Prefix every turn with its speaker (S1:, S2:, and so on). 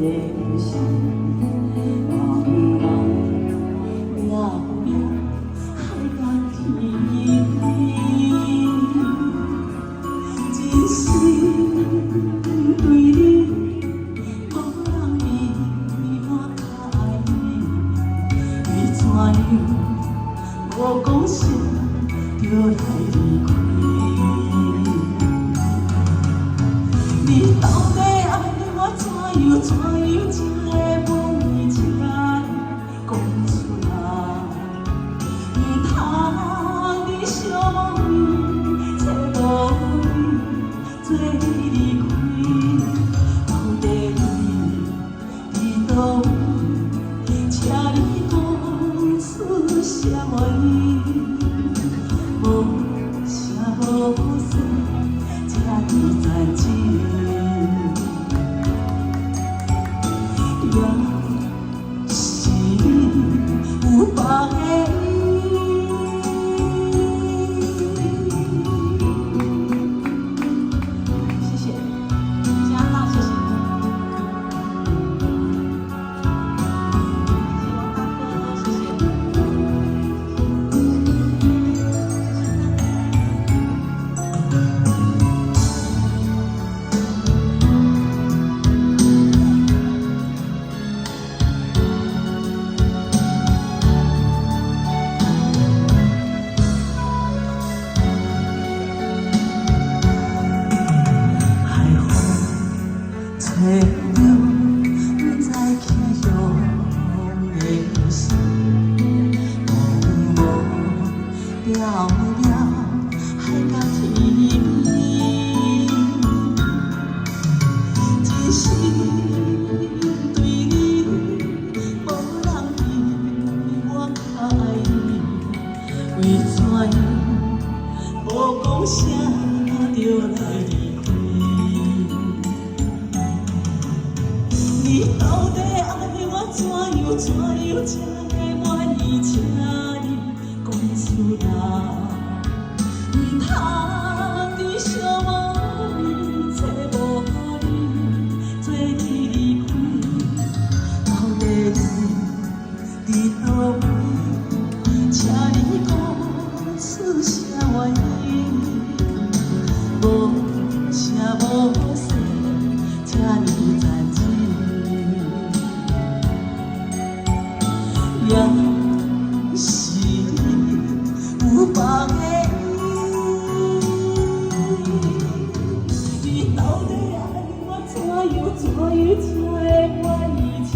S1: 的心，茫茫了了海角天边，真心对你无人比我较爱你，为怎样无讲声就来离开？你到底爱我怎样才会忘记这讲出来？唔通你相忘伊，找无你，做离开。到底你倒位？请你讲出啥原因？无声无息，才你暂停。也是你有别个意，谢谢，加大，谢谢，谢谢大哥，找着不知去向的心，茫茫了了海角天边，真心对你无人比我较爱你，为怎样无讲声就来离开？你到底爱我怎样才会愿意，请你讲出来。唔通你相忘伊，找无你，做你离开。到底你倒位？请你讲出啥原因？无声无息，请你暂停。也是你有别个意，你到底爱我怎样才会愿意？请